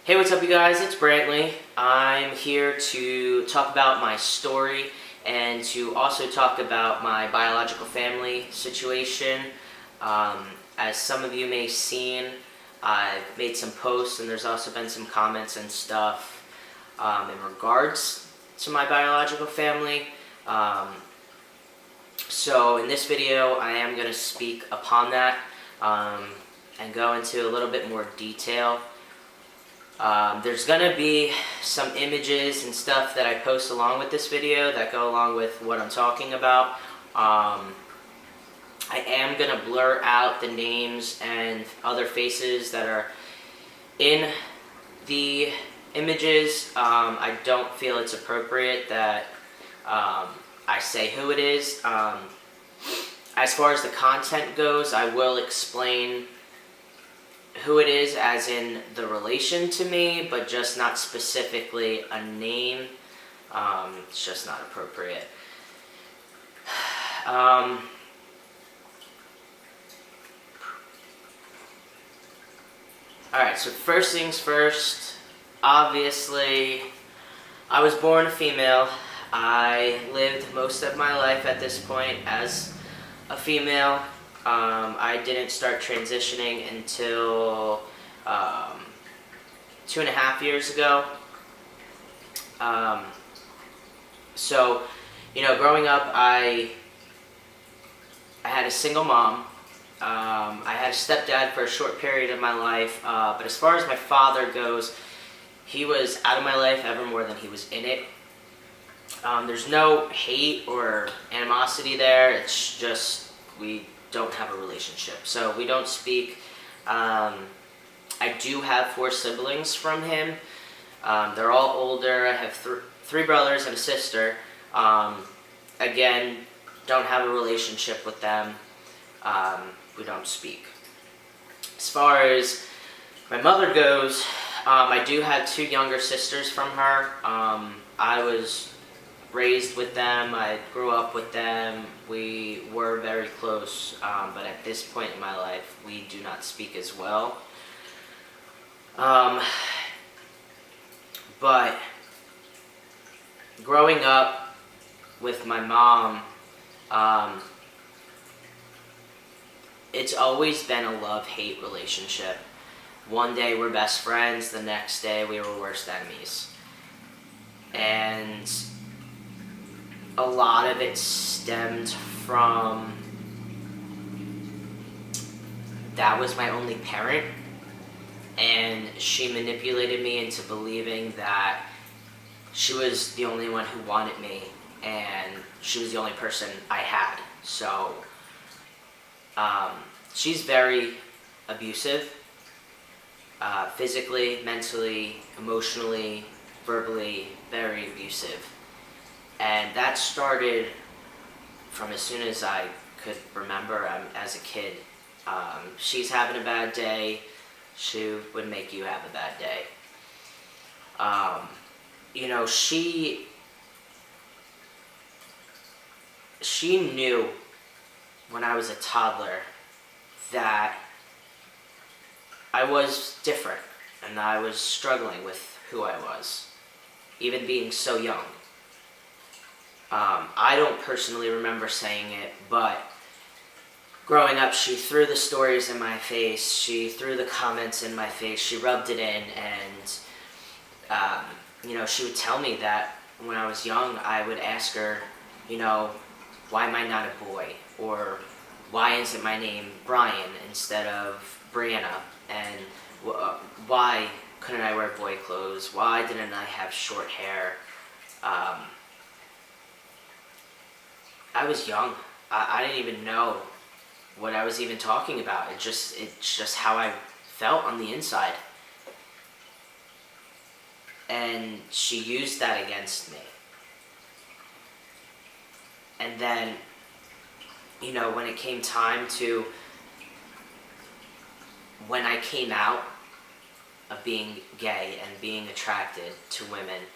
Hey, what's up you guys? It's Brantley. I'm here to talk about my story and to also talk about my biological family situation. As some of you may have seen, I've made some posts and there's also been some comments and stuff in regards to my biological family. So in this video, I am going to speak upon that and go into a little bit more detail. There's going to be some images and stuff that I post along with this video that go along with what I'm talking about. I am going to blur out the names and other faces that are in the images. I don't feel it's appropriate that I say who it is. As far as the content goes, I will explain who it is as in the relation to me, but just not specifically a name. It's just not appropriate. Alright, so first things first, obviously, I was born a female. I lived most of my life at this point as a female. I didn't start transitioning until 2.5 years ago. So, growing up, I had a single mom. I had a stepdad for a short period of my life, but as far as my father goes, he was out of my life ever more than he was in it. There's no hate or animosity there. It's just we don't have a relationship, so we don't speak. I do have 4 siblings from him. They're all older. I have three brothers and a sister. Again, don't have a relationship with them. We don't speak. As far as my mother goes, I do have 2 younger sisters from her. I was raised with them, I grew up with them, we were very close, but at this point in my life, we do not speak as well. But growing up with my mom, it's always been a love-hate relationship. One day we're best friends, the next day we were worst enemies. And a lot of it stemmed from that was my only parent, and she manipulated me into believing that she was the only one who wanted me and she was the only person I had. So she's very abusive, physically, mentally, emotionally, verbally, very abusive. And that started from as soon as I could remember as a kid. She's having a bad day, she would make you have a bad day. She knew when I was a toddler that I was different and I was struggling with who I was, even being so young. I don't personally remember saying it, but growing up, she threw the stories in my face, she threw the comments in my face, she rubbed it in, and, she would tell me that when I was young, I would ask her, why am I not a boy? Or why isn't my name Brian instead of Brianna? And why couldn't I wear boy clothes? Why didn't I have short hair? I was young. I didn't even know what I was even talking about. It's just how I felt on the inside. And she used that against me. And then, when it came time to, when I came out of being gay and being attracted to women,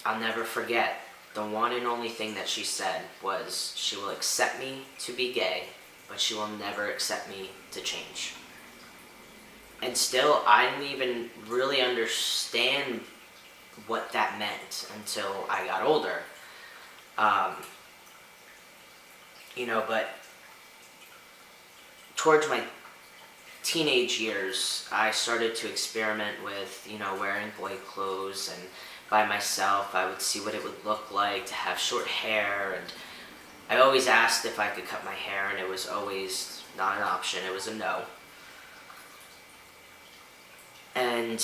I'll never forget, the one and only thing that she said was, she will accept me to be gay, but she will never accept me to change. And still, I didn't even really understand what that meant until I got older. Um, but towards my teenage years, I started to experiment with, wearing boy clothes, and by myself, I would see what it would look like to have short hair, and I always asked if I could cut my hair, and it was always not an option, it was a no. And,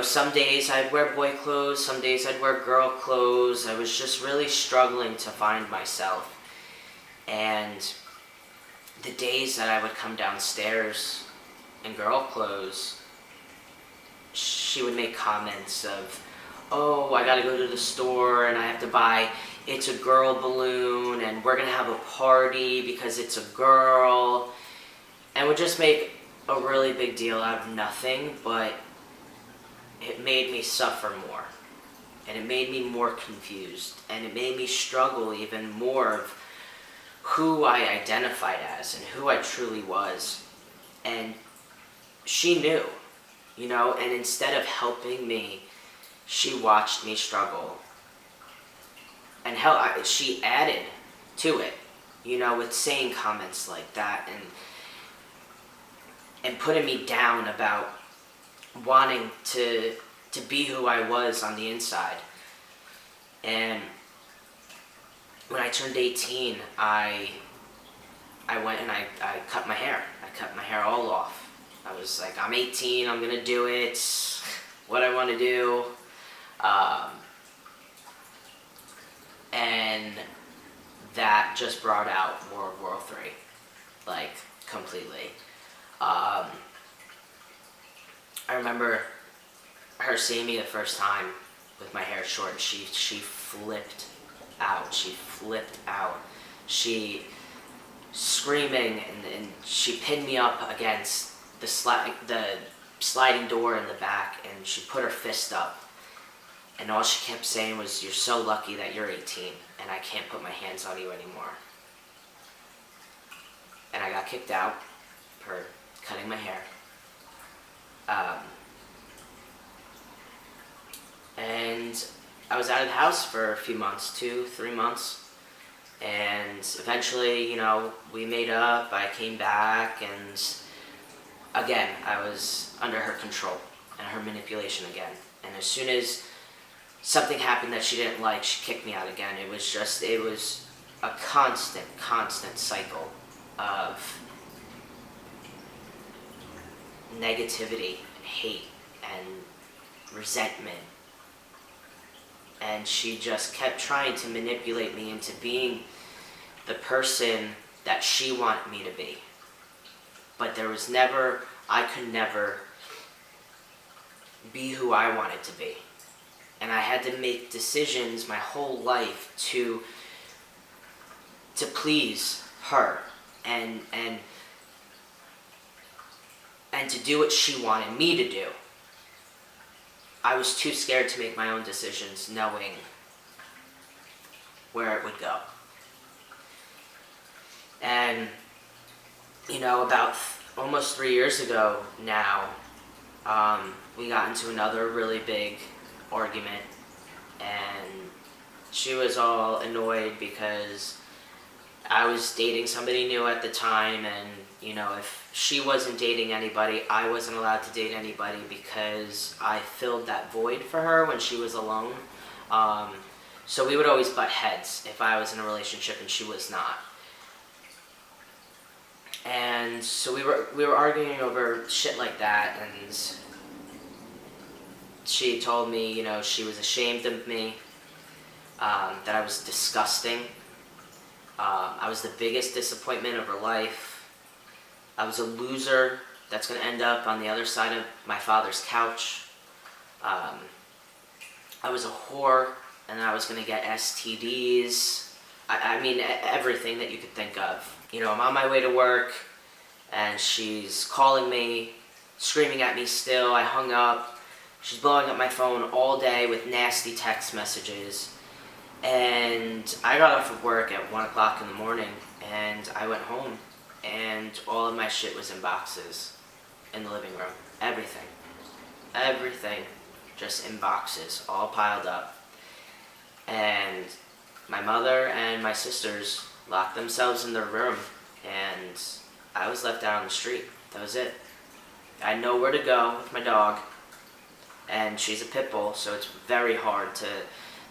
some days I'd wear boy clothes, some days I'd wear girl clothes. I was just really struggling to find myself. And the days that I would come downstairs in girl clothes, she would make comments of, oh, I gotta go to the store and I have to buy It's a Girl balloon and we're gonna have a party because it's a girl. And would just make a really big deal out of nothing, but it made me suffer more, and it made me more confused, and it made me struggle even more of who I identified as and who I truly was. And she knew, and instead of helping me, she watched me struggle. And she added to it, with saying comments like that, and putting me down about wanting to be who I was on the inside. And when I turned 18, I went and I cut my hair. I cut my hair all off. I was like, I'm 18, I'm gonna do it, what I want to do. And that just brought out World War III, like, completely. I remember her seeing me the first time with my hair short, and she flipped out. She screaming, and she pinned me up against the sliding door in the back, and she put her fist up. And all she kept saying was, "You're so lucky that you're 18, and I can't put my hands on you anymore." And I got kicked out for cutting my hair. And I was out of the house for a few months, 2-3 months. And eventually, we made up, I came back, and again, I was under her control and her manipulation again. And as soon as something happened that she didn't like, she kicked me out again. It was a constant cycle of negativity, and hate, and resentment. And she just kept trying to manipulate me into being the person that she wanted me to be. But I could never be who I wanted to be. And I had to make decisions my whole life to please her and to do what she wanted me to do. I was too scared to make my own decisions, knowing where it would go. And, about almost 3 years ago now, we got into another really big argument, and she was all annoyed because I was dating somebody new at the time, and if she wasn't dating anybody, I wasn't allowed to date anybody because I filled that void for her when she was alone. So we would always butt heads if I was in a relationship and she was not. And so we were arguing over shit like that, and she told me, she was ashamed of me, that I was disgusting. I was the biggest disappointment of her life. I was a loser that's going to end up on the other side of my father's couch. I was a whore, and I was going to get STDs. I mean, everything that you could think of. I'm on my way to work, and she's calling me, screaming at me still. I hung up. She's blowing up my phone all day with nasty text messages. And I got off of work at 1 o'clock in the morning, and I went home, and all of my shit was in boxes. in the living room. Everything. Everything just in boxes, all piled up. And my mother and my sisters locked themselves in their room, and I was left out on the street. That was it. I had nowhere to go with my dog, and she's a pit bull, so it's very hard to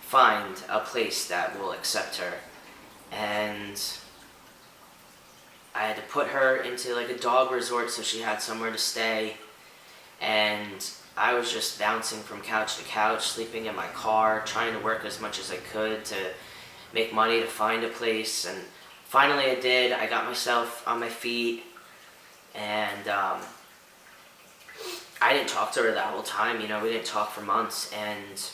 find a place that will accept her. And I had to put her into like a dog resort so she had somewhere to stay. And I was just bouncing from couch to couch, sleeping in my car, trying to work as much as I could to make money to find a place. And finally I did. I got myself on my feet, and I didn't talk to her that whole time. We didn't talk for months, and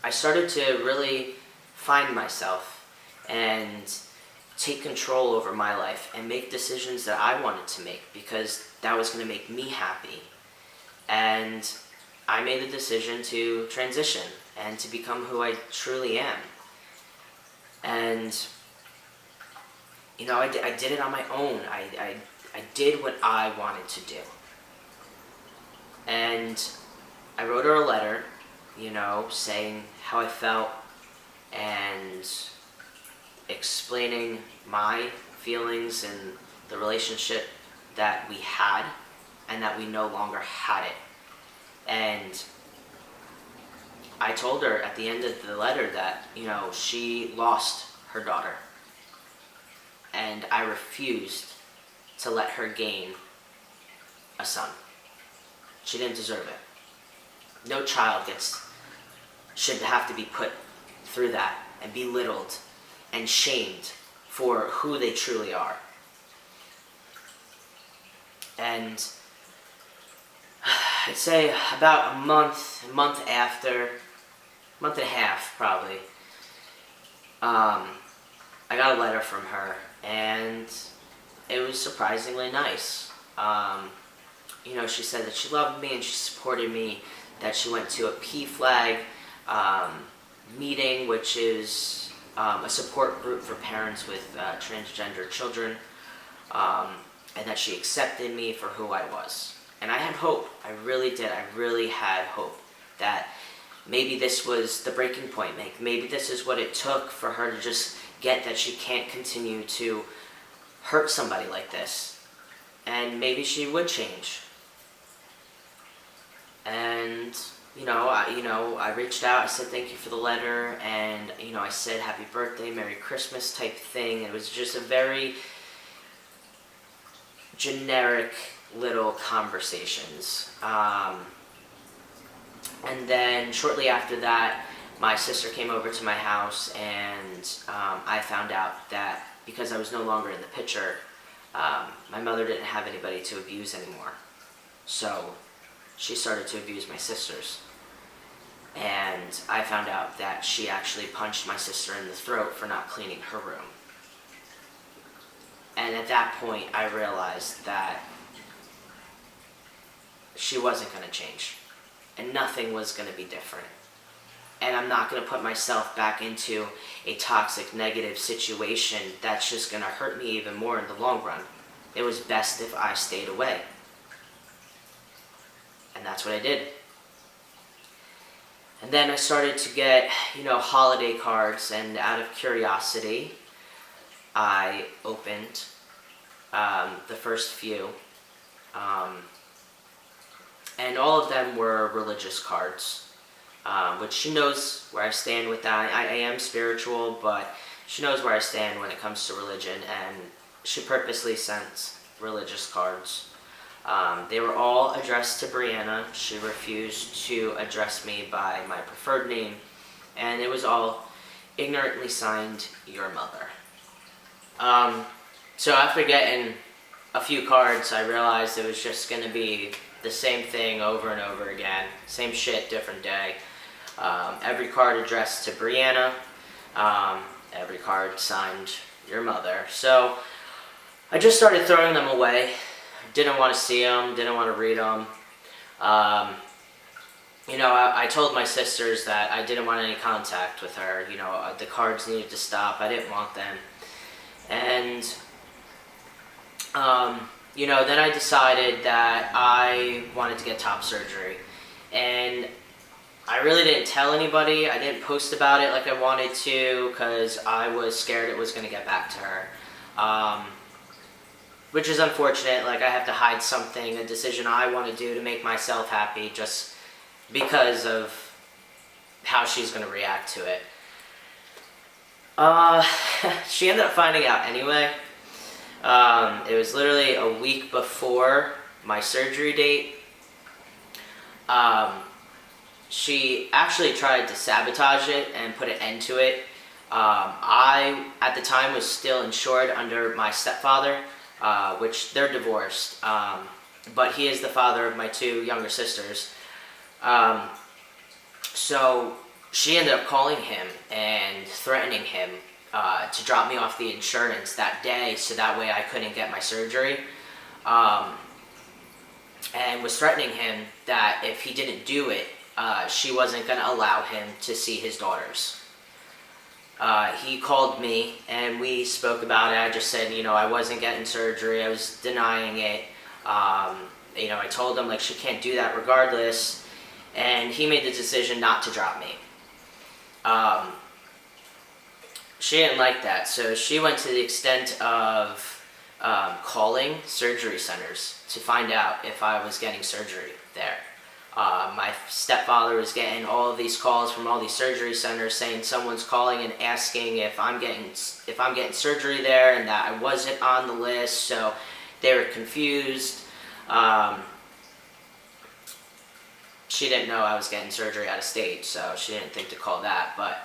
I started to really find myself and take control over my life and make decisions that I wanted to make, because that was going to make me happy. And I made the decision to transition and to become who I truly am. And I did it on my own. I did what I wanted to do. And I wrote her a letter, saying how I felt and explaining my feelings in the relationship that we had and that we no longer had it. And I told her at the end of the letter that, she lost her daughter. And I refused to let her gain a son. She didn't deserve it. No child should have to be put through that and belittled and shamed for who they truly are. And I'd say about a month and a half probably, I got a letter from her, and it was surprisingly nice. She said that she loved me and she supported me, that she went to a PFLAG meeting, which is a support group for parents with transgender children, and that she accepted me for who I was. And I had hope. I really did. I really had hope that maybe this was the breaking point. Maybe this is what it took for her to just get that she can't continue to hurt somebody like this. And maybe she would change. And, I reached out. I said thank you for the letter. And, I said happy birthday, Merry Christmas type thing. And it was just a very generic little conversations. And then shortly after that, my sister came over to my house, and I found out that because I was no longer in the picture, my mother didn't have anybody to abuse anymore. So she started to abuse my sisters. And I found out that she actually punched my sister in the throat for not cleaning her room. And at that point, I realized that she wasn't going to change, and nothing was going to be different. And I'm not going to put myself back into a toxic, negative situation that's just going to hurt me even more in the long run. It was best if I stayed away. And that's what I did. And then I started to get, holiday cards, and out of curiosity, I opened the first few. And all of them were religious cards, which she knows where I stand with that. I am spiritual, but she knows where I stand when it comes to religion, and she purposely sent religious cards. They were all addressed to Brianna. She refused to address me by my preferred name, and it was all ignorantly signed, your mother. So after getting a few cards, I realized it was just going to be the same thing over and over again. Same shit, different day. Every card addressed to Brianna. Every card signed, your mother. So I just started throwing them away. Didn't want to see them, didn't want to read them. I told my sisters that I didn't want any contact with her. The cards needed to stop. I didn't want them. And then I decided that I wanted to get top surgery. And I really didn't tell anybody. I didn't post about it like I wanted to because I was scared it was going to get back to her. Which is unfortunate. Like, I have to hide something, a decision I want to do to make myself happy just because of how she's going to react to it. She ended up finding out anyway. It was literally a week before my surgery date. She actually tried to sabotage it and put an end to it. I, at the time, was still insured under my stepfather, which they're divorced, but he is the father of my 2 younger sisters. So she ended up calling him and threatening him to drop me off the insurance that day so that way I couldn't get my surgery. And was threatening him that if he didn't do it, she wasn't going to allow him to see his daughters. He called me and we spoke about it. I just said, I wasn't getting surgery. I was denying it. I told him, she can't do that regardless. And he made the decision not to drop me. She didn't like that, so she went to the extent of calling surgery centers to find out if I was getting surgery there. My stepfather was getting all of these calls from all these surgery centers saying someone's calling and asking if I'm getting surgery there and that I wasn't on the list, so they were confused. She didn't know I was getting surgery out of state, so she didn't think to call that. But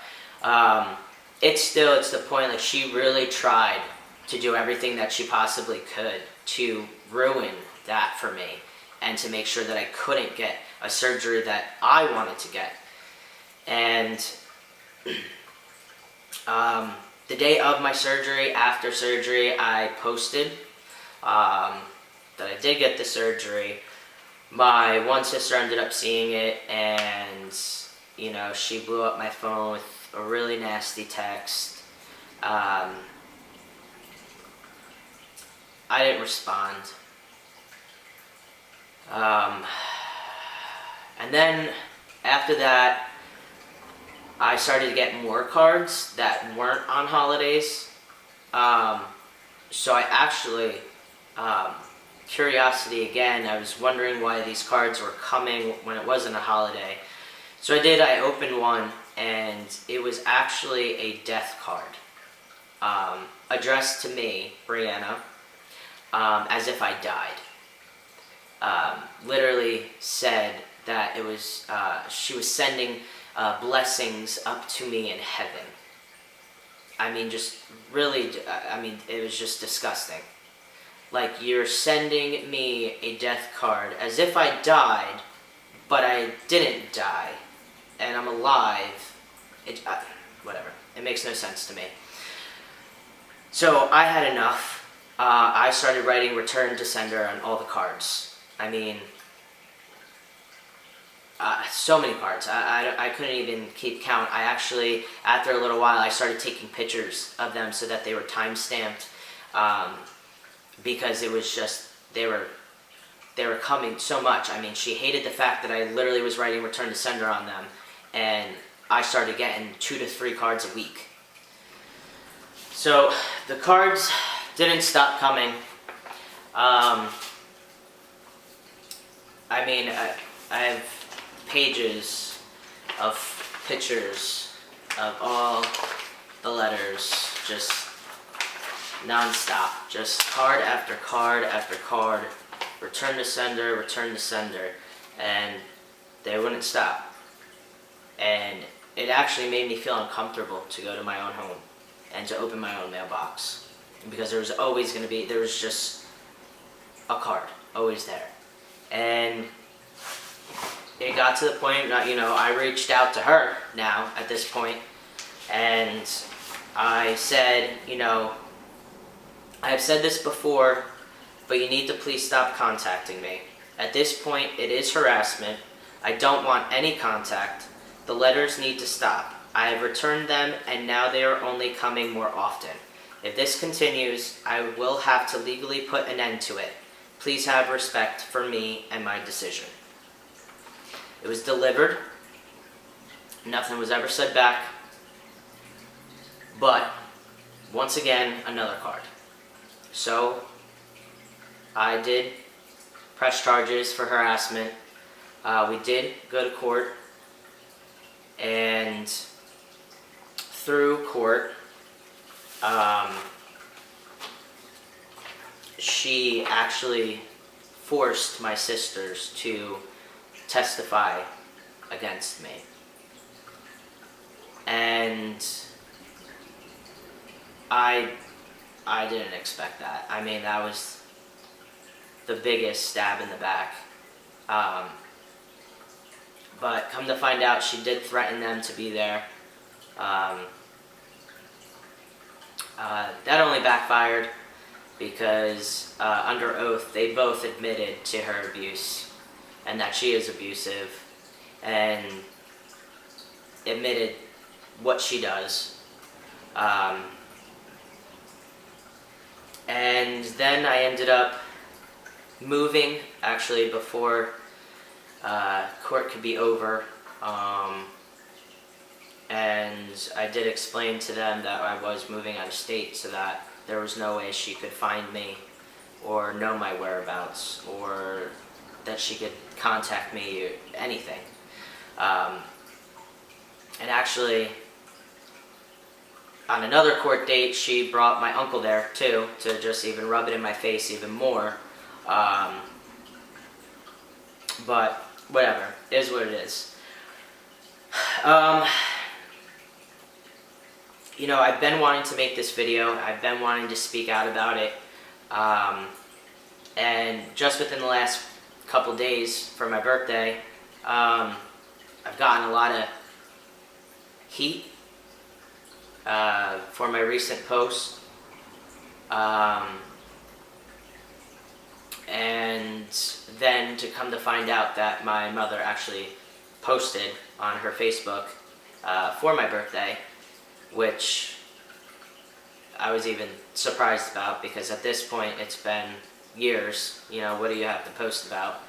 it's the point, she really tried to do everything that she possibly could to ruin that for me and to make sure that I couldn't get a surgery that I wanted to get. And the day of my surgery, after surgery, I posted that I did get the surgery. My one sister ended up seeing it, and she blew up my phone with a really nasty text. I didn't respond. And then after that, I started to get more cards that weren't on holidays. So I actually, curiosity again, I was wondering why these cards were coming when it wasn't a holiday. So I opened one, and it was actually a death card, addressed to me, Brianna, as if I died. Literally said that it was, she was sending blessings up to me in heaven. Just really, it was just disgusting. You're sending me a death card as if I died, but I didn't die, and I'm alive. Whatever. It makes no sense to me. So I had enough. I started writing return to sender on all the cards. So many cards. I couldn't even keep count. I actually, after a little while, I started taking pictures of them so that they were time-stamped, because it was just, they were coming so much. She hated the fact that I literally was writing return to sender on them, and I started getting 2 to 3 cards a week. So the cards didn't stop coming. I have pages of pictures of all the letters, just non-stop, just card after card after card, return to sender, and they wouldn't stop. And it actually made me feel uncomfortable to go to my own home and to open my own mailbox, because there was always going to be, there was just a card, always there. And it got to the point that, I reached out to her now at this point, and I said, I have said this before, but you need to please stop contacting me. At this point, it is harassment. I don't want any contact. The letters need to stop. I have returned them, and now they are only coming more often. If this continues, I will have to legally put an end to it. Please have respect for me and my decision. It was delivered. Nothing was ever said back. But, once again, another card. So, I did press charges for harassment. We did go to court. And through court, she actually forced my sisters to testify against me. And I didn't expect that. I mean, that was the biggest stab in the back. But come to find out, she did threaten them to be there. That only backfired because under oath, they both admitted to her abuse and that she is abusive and admitted what she does. And then I ended up moving, actually, before court could be over. And I did explain to them that I was moving out of state so that there was no way she could find me or know my whereabouts or that she could contact me or anything. And actually, on another court date, she brought my uncle there too to just even rub it in my face even more. But whatever, it is what it is. You know, I've been wanting to make this video. I've been wanting to speak out about it. And just within the last couple days for my birthday, I've gotten a lot of heat for my recent post. And then to come to find out that my mother actually posted on her Facebook for my birthday, which I was even surprised about because at this point it's been years. You know, what do you have to post about?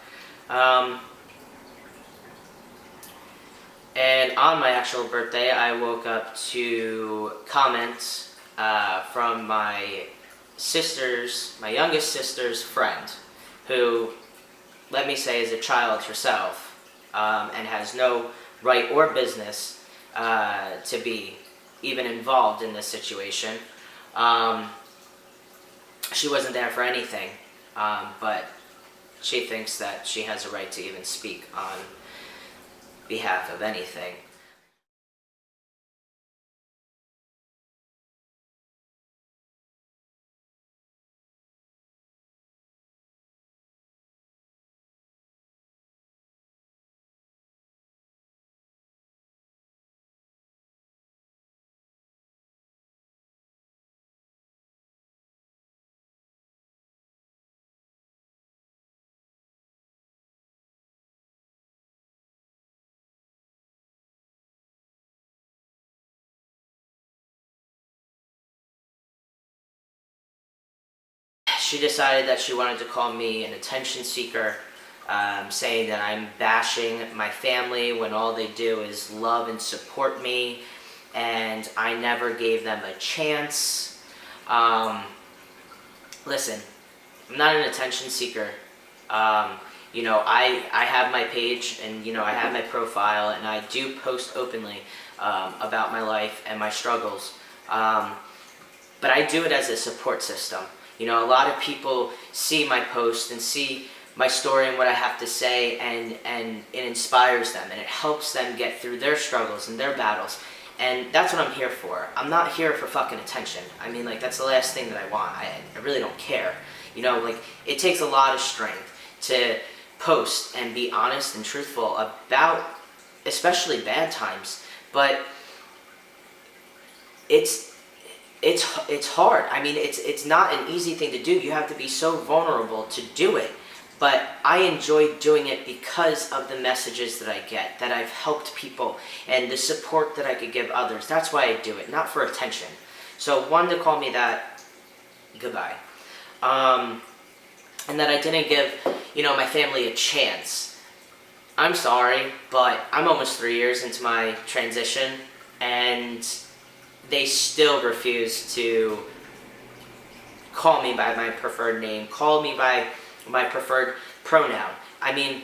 And on my actual birthday, I woke up to comments from my sister's, my youngest sister's friend, who, let me say, is a child herself, and has no right or business to be even involved in this situation. She wasn't there for anything, but she thinks that she has a right to even speak on behalf of anything. She decided that she wanted to call me an attention seeker, saying that I'm bashing my family when all they do is love and support me, and I never gave them a chance. Listen, I'm not an attention seeker. You know, I have my page, and you know, I have my profile, and I do post openly about my life and my struggles. But I do it as a support system. You know, a lot of people see my post and see my story and what I have to say, and it inspires them, and it helps them get through their struggles and their battles. And that's what I'm here for. I'm not here for fucking attention. I mean, like, that's the last thing that I want. I really don't care. You know, like, it takes a lot of strength to post and be honest and truthful about especially bad times. But it's hard. I mean, it's not an easy thing to do. You have to be so vulnerable to do it. But I enjoy doing it because of the messages that I get, that I've helped people, and the support that I could give others. That's why I do it, not for attention. So one to call me that, goodbye. and that I didn't give, my family a chance. I'm sorry, but I'm almost 3 years into my transition, and they still refuse to call me by my preferred name, call me by my preferred pronoun. I mean,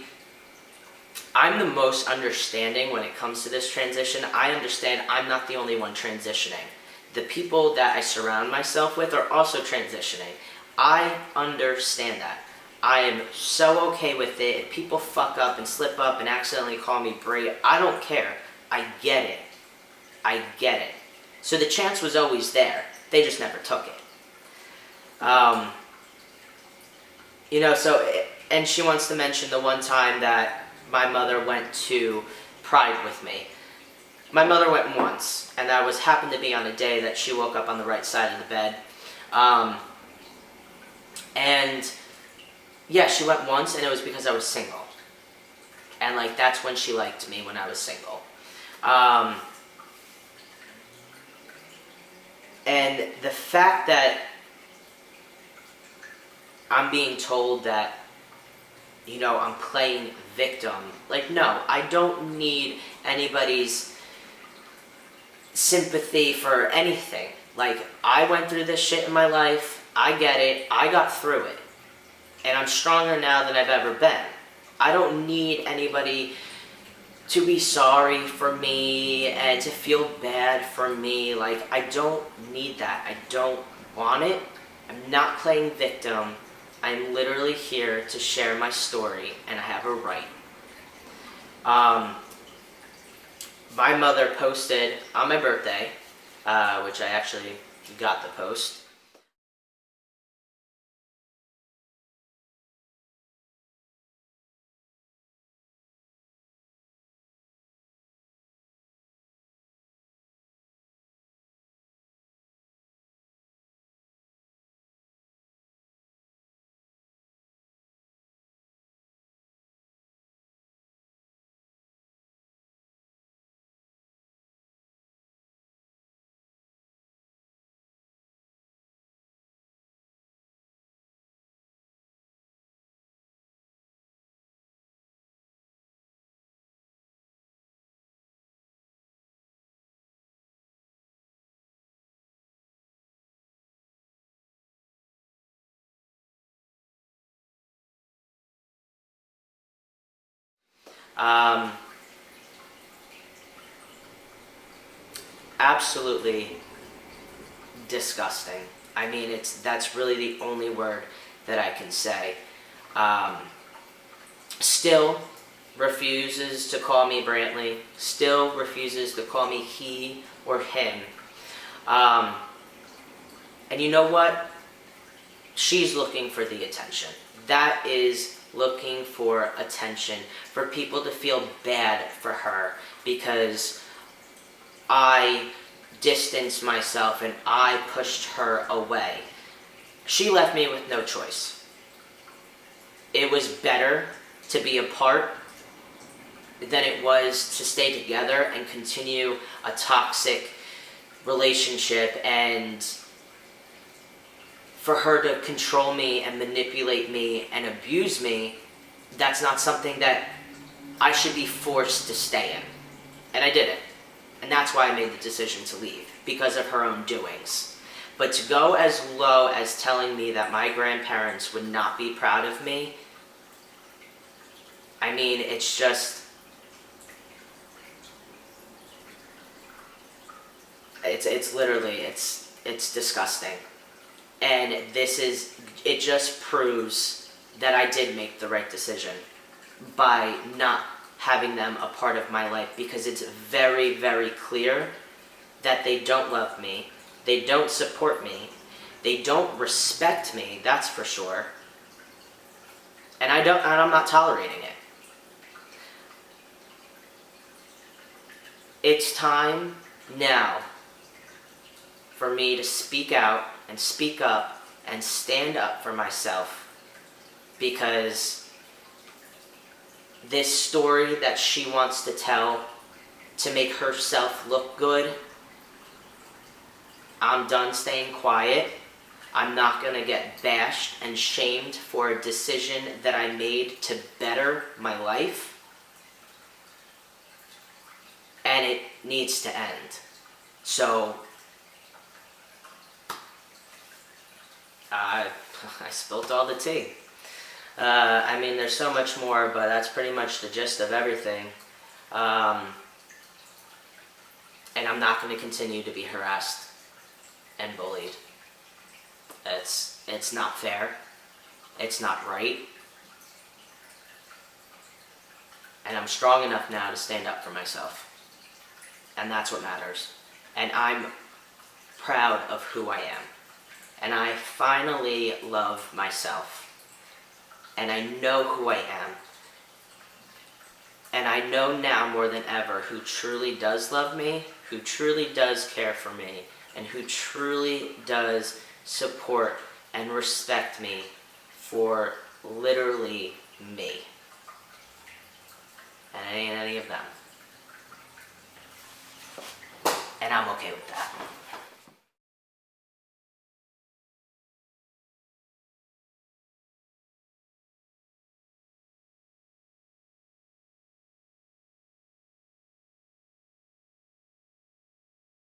I'm the most understanding when it comes to this transition. I understand I'm not the only one transitioning. The people that I surround myself with are also transitioning. I understand that. I am so okay with it. If people fuck up and slip up and accidentally call me Brie, I don't care. I get it. I get it. So the chance was always there. They just never took it. And she wants to mention the one time that my mother went to Pride with me. My mother went once, and that happened to be on a day that she woke up on the right side of the bed. And yeah, she went once, and it was because I was single. And that's when she liked me, when I was single. And the fact that I'm being told that, I'm playing victim. No, I don't need anybody's sympathy for anything. I went through this shit in my life. I get it. I got through it. And I'm stronger now than I've ever been. I don't need anybody to be sorry for me and to feel bad for me. I don't need that. I don't want it. I'm not playing victim. I'm literally here to share my story, and I have a right. My mother posted on my birthday, which I actually got the post. Absolutely disgusting. I mean, that's really the only word that I can say. Still refuses to call me Brantley. Still refuses to call me he or him. And you know what? She's looking for the attention. That is looking for attention, for people to feel bad for her because I distanced myself and I pushed her away. She left me with no choice. It was better to be apart than it was to stay together and continue a toxic relationship and for her to control me and manipulate me and abuse me. That's not something that I should be forced to stay in. And I did it. And that's why I made the decision to leave, because of her own doings. But to go as low as telling me that my grandparents would not be proud of me, I mean, it's just, it's literally, it's disgusting. And it just proves that I did make the right decision by not having them a part of my life, because it's very, very clear that they don't love me, they don't support me, they don't respect me, that's for sure, and I'm not tolerating it. It's time now for me to speak out and speak up and stand up for myself, because this story that she wants to tell to make herself look good, I'm done staying quiet. I'm not going to get bashed and shamed for a decision that I made to better my life. And it needs to end. So, I spilled all the tea. I mean, there's so much more, but that's pretty much the gist of everything. And I'm not going to continue to be harassed and bullied. It's not fair. It's not right. And I'm strong enough now to stand up for myself. And that's what matters. And I'm proud of who I am. And I finally love myself. And I know who I am. And I know now more than ever who truly does love me, who truly does care for me, and who truly does support and respect me for literally me. And it ain't any of them. And I'm okay with that.